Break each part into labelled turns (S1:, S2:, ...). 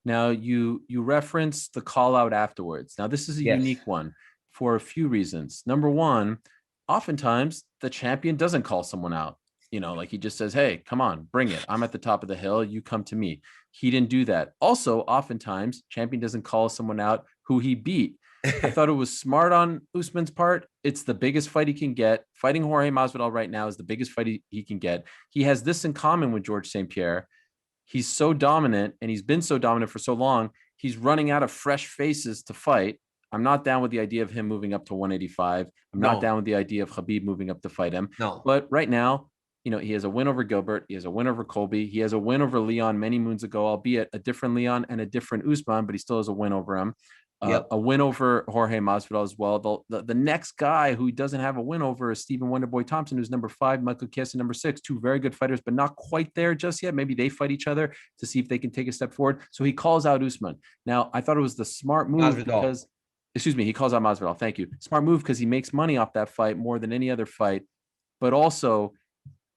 S1: Now you reference the call out afterwards. Now this is a
S2: Yes.
S1: unique one for a few reasons. Number one, oftentimes the champion doesn't call someone out. Like he just says, "Hey, come on, bring it. I'm at the top of the hill. You come to me." He didn't do that. Also, oftentimes champion doesn't call someone out who he beat. I thought it was smart on Usman's part. It's the biggest fight he can get. Fighting Jorge Masvidal right now is the biggest fight he can get. He has this in common with George St-Pierre. He's so dominant, and he's been so dominant for so long. He's running out of fresh faces to fight. I'm not down with the idea of him moving up to 185. I'm not down with the idea of Khabib moving up to fight him.
S2: No.
S1: But right now, he has a win over Gilbert. He has a win over Colby. He has a win over Leon many moons ago, albeit a different Leon and a different Usman, but he still has a win over him. A win over Jorge Masvidal as well. The next guy who doesn't have a win over is Stephen Wonderboy Thompson, who's number 5, Michael Chiesa, number 6, two very good fighters, but not quite there just yet. Maybe they fight each other to see if they can take a step forward. So he calls out Usman. Now, I thought it was the smart move because, he calls out Masvidal. Thank you. Smart move because he makes money off that fight more than any other fight. But also,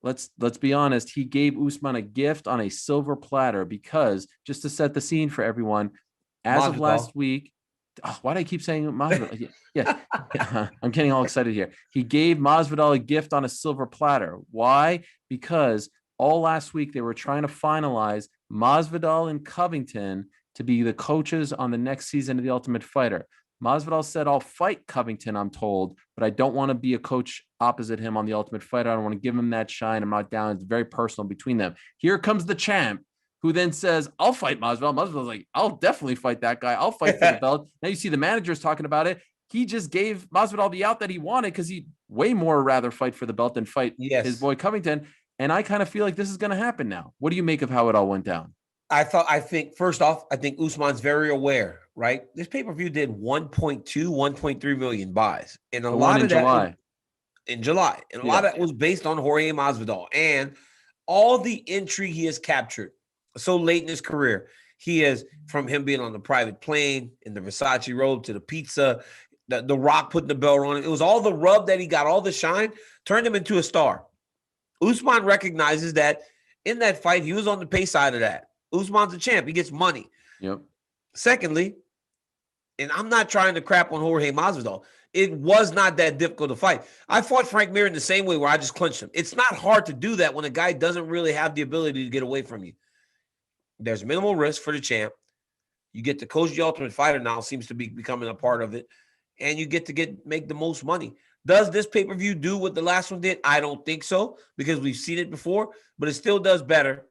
S1: let's be honest, he gave Usman a gift on a silver platter because, just to set the scene for everyone, as of last week, why do I keep saying Masvidal? Yeah. I'm getting all excited here. He gave Masvidal a gift on a silver platter. Why? Because all last week they were trying to finalize Masvidal and Covington to be the coaches on the next season of The Ultimate Fighter. Masvidal said, "I'll fight Covington, I'm told, but I don't want to be a coach opposite him on The Ultimate Fighter. I don't want to give him that shine. I'm not down. It's very personal between them." Here comes the champ, who then says, "I'll fight Masvidal." Masvidal's like, "I'll definitely fight that guy. I'll fight for the belt." Now you see the managers talking about it. He just gave Masvidal the out that he wanted because he'd way more rather fight for the belt than fight his boy Covington. And I kind of feel like this is going to happen now. What do you make of how it all went down?
S2: I think first off, I think Usman's very aware, right? This pay-per-view did 1.2, 1.3 million buys. And a lot of that in July. And a lot of that was based on Jorge Masvidal and all the intrigue he has captured so late in his career. He is, from him being on the private plane, in the Versace robe, to the pizza, the Rock putting the belt on. It was all the rub that he got, all the shine, turned him into a star. Usman recognizes that in that fight, he was on the pay side of that. Usman's a champ. He gets money.
S1: Yep.
S2: Secondly, and I'm not trying to crap on Jorge Masvidal, it was not that difficult to fight. I fought Frank Mir in the same way where I just clinched him. It's not hard to do that when a guy doesn't really have the ability to get away from you. There's minimal risk for the champ. You get to coach the Ultimate Fighter now, seems to be becoming a part of it, and you get to make the most money. Does this pay-per-view do what the last one did? I don't think so, because we've seen it before, but it still does better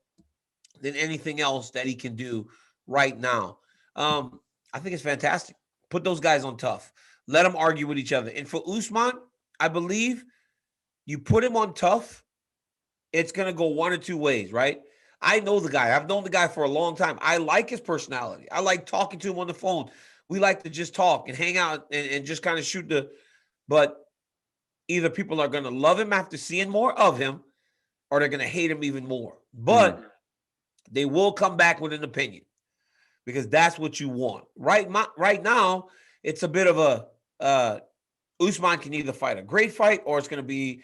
S2: than anything else that he can do right now. I think it's fantastic. Put those guys on tough. Let them argue with each other. And for Usman, I believe you put him on tough, it's going to go one or two ways, right? I know the guy. I've known the guy for a long time. I like his personality. I like talking to him on the phone. We like to just talk and hang out and just kind of shoot but either people are going to love him after seeing more of him, or they're going to hate him even more. But they will come back with an opinion, because that's what you want. Right now, it's a bit of a Usman can either fight a great fight, or it's going to be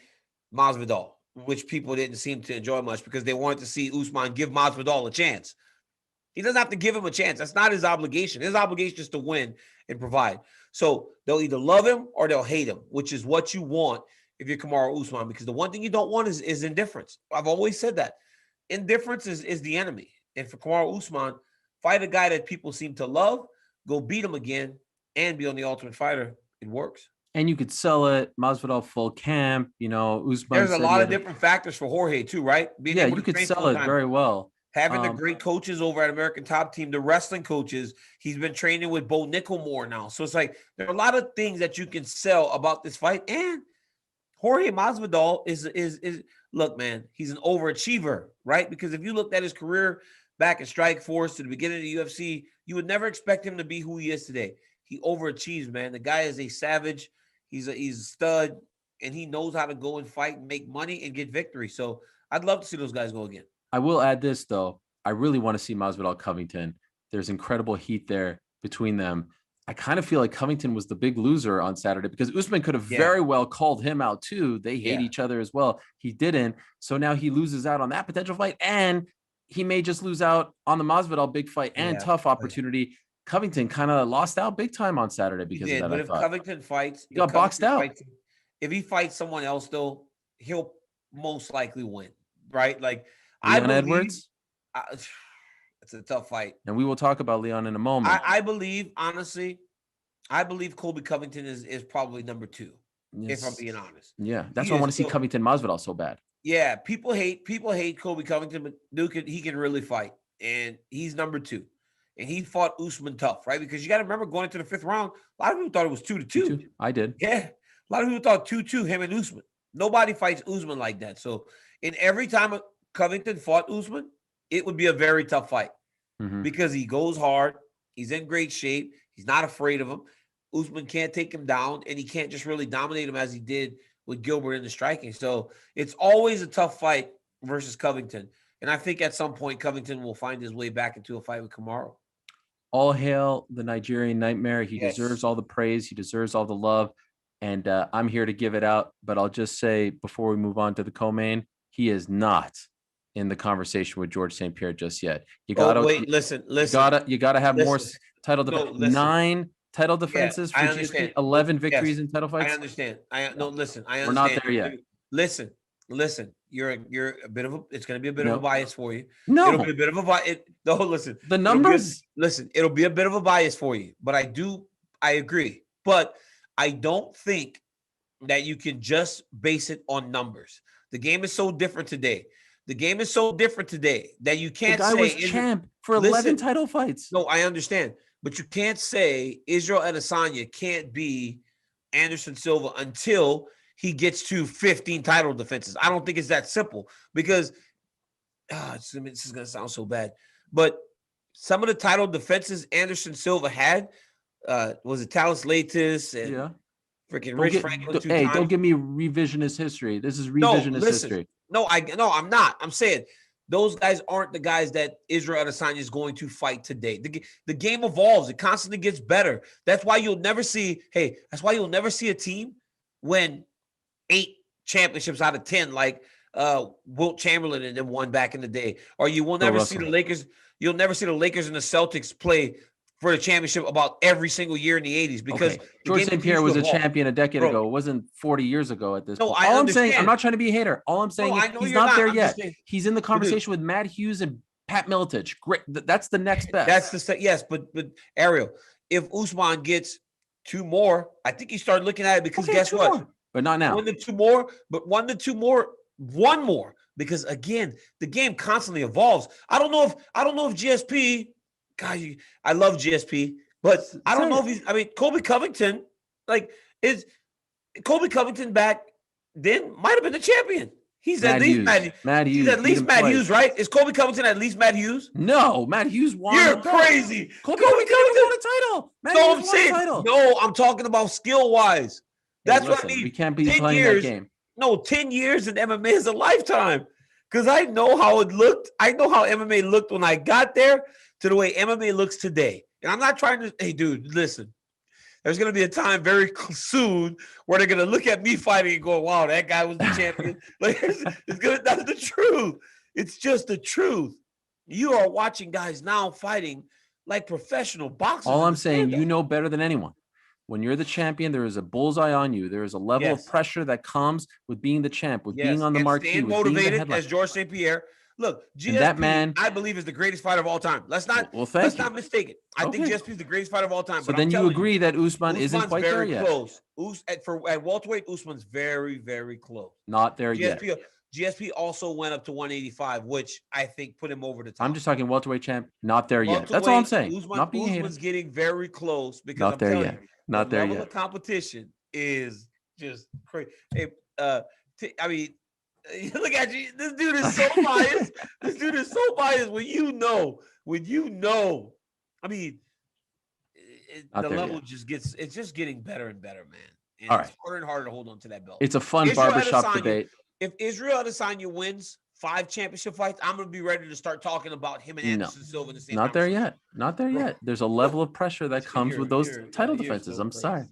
S2: Masvidal, which people didn't seem to enjoy much because they wanted to see Usman give Masvidal a chance. He doesn't have to give him a chance. That's not his obligation. His obligation is to win and provide. So they'll either love him or they'll hate him, which is what you want if you're Kamaru Usman, because the one thing you don't want is indifference. I've always said that. Indifference is the enemy. And for Kamaru Usman, fight a guy that people seem to love, go beat him again, and be on the Ultimate Fighter. It works.
S1: And you could sell it, Masvidal full camp, Usman.
S2: There's a lot of different factors for Jorge too, right?
S1: You could sell it very well.
S2: Having the great coaches over at American Top Team, the wrestling coaches, he's been training with Bo Nickelmore now. So it's like there are a lot of things that you can sell about this fight. And Jorge Masvidal is look, man, he's an overachiever, right? Because if you looked at his career back in Strikeforce to the beginning of the UFC, you would never expect him to be who he is today. He overachieves, man. The guy is a savage. He's a stud, and he knows how to go and fight and make money and get victory. So I'd love to see those guys go again.
S1: I will add this, though. I really want to see Masvidal Covington. There's incredible heat there between them. I kind of feel like Covington was the big loser on Saturday because Usman could have very well called him out too. They hate each other as well. He didn't. So now he loses out on that potential fight. And he may just lose out on the Masvidal big fight and tough opportunity. Covington kind of lost out big time on Saturday because of that.
S2: But if Covington fights,
S1: he got boxed out.
S2: If he fights someone else, though, he'll most likely win, right? Like
S1: Leon Edwards.
S2: It's a tough fight,
S1: and we will talk about Leon in a moment.
S2: I believe, honestly, Colby Covington is probably number 2. Yes. If I'm being honest.
S1: Yeah, that's why I want to see Covington Masvidal so bad.
S2: Yeah, people hate Colby Covington, but Duke, he can really fight, and he's number 2. And he fought Usman tough, right? Because you got to remember, going into the 5th round, a lot of people thought it was 2-2.
S1: I did.
S2: Yeah, a lot of people thought 2-2, him and Usman. Nobody fights Usman like that. So, in every time Covington fought Usman, it would be a very tough fight because he goes hard. He's in great shape. He's not afraid of him. Usman can't take him down, and he can't just really dominate him as he did with Gilbert in the striking. So, it's always a tough fight versus Covington. And I think at some point, Covington will find his way back into a fight with Kamaru.
S1: All hail the Nigerian Nightmare. He deserves all the praise. He deserves all the love. And I'm here to give it out. But I'll just say, before we move on to the co-main, he is not in the conversation with George St-Pierre just yet. You gotta
S2: listen.
S1: You gotta have more title defense. 9 title defenses for GSP, 11 victories in title fights.
S2: I understand. I understand.
S1: We're not there yet.
S2: Listen. You're a bit of a. It's going to be a bit of a bias for you.
S1: No,
S2: it'll be a bit of a bias. No, listen.
S1: The numbers.
S2: It'll be a bit of a bias for you. But I agree. But I don't think that you can just base it on numbers. The game is so different today. That you can't say.
S1: The guy was champ for 11 title fights.
S2: No, I understand. But you can't say Israel Adesanya can't be Anderson Silva until he gets to 15 title defenses. I don't think it's that simple because this is going to sound so bad. But some of the title defenses Anderson Silva had, was it Talis Latis and freaking Rich Franklin?
S1: Hey, don't give me revisionist history. This is revisionist history.
S2: No, I'm not. I'm saying those guys aren't the guys that Israel Adesanya is going to fight today. The game evolves. It constantly gets better. That's why you'll never see a team win 8 championships out of 10 like Wilt Chamberlain and them won back in the day. Or you will never see the Lakers. You'll never see the Lakers and the Celtics play for the championship about every single year in the 80s because
S1: George St-Pierre was a champion a decade ago. It wasn't 40 years ago at this point.
S2: All
S1: I'm saying, I'm not trying to be a hater. All I'm saying is he's not there yet. He's in the conversation with Matt Hughes and Pat Miletich. Great. That's the next best.
S2: Yes, but Ariel, if Usman gets 2 more, I think you start looking at it because guess what?
S1: More. But not now.
S2: 1 to 2 more, but 1 to 2 more, 1 more. Because again, the game constantly evolves. I don't know if GSP, God, I love GSP, but I don't know if Colby Covington, is Colby Covington back then might have been the champion. He's at least Matt Hughes. He's at least Matt Hughes, right? Is Colby Covington at least Matt Hughes?
S1: No, Matt Hughes won.
S2: You're crazy.
S1: Colby Covington won a title.
S2: No, I'm saying. No, I'm talking about skill-wise. That's what I mean.
S1: We can't be playing that game.
S2: No, 10 years in MMA is a lifetime. Because I know how it looked. I know how MMA looked when I got there to the way MMA looks today. And I'm not trying to, hey, dude, listen. There's going to be a time very soon where they're going to look at me fighting and go, wow, that guy was the champion. That's the truth. It's just the truth. You are watching guys now fighting like professional boxers.
S1: All I'm saying, you know better than anyone. When you're the champion, there is a bullseye on you. There is a level of pressure that comes with being the champ, with being on the marquee,
S2: staying motivated as George St-Pierre. Look, GSP, that man, I believe, is the greatest fighter of all time. Let's not mistake it. I think GSP is the greatest fighter of all time.
S1: So then you agree that Usman isn't quite there yet.
S2: Close. At welterweight, Usman's very, very close.
S1: Not there yet.
S2: GSP also went up to 185, which I think put him over the top.
S1: I'm just talking welterweight champ, not there yet. That's all I'm saying.
S2: Usman's getting very close because
S1: not there yet. Not there yet.
S2: The competition is just crazy. Hey, look at you. This dude is so biased. When you know. I mean, the level just gets. It's just getting better and better, man. And
S1: all right.
S2: It's harder and harder to hold on to that belt.
S1: It's a fun barbershop debate.
S2: If Israel Adesanya wins 5 championship fights, I'm going to be ready to start talking about him and Anderson Silva in the same.
S1: Not there yet. Not there yet. There's a level of pressure that comes with those title defenses. I'm sorry.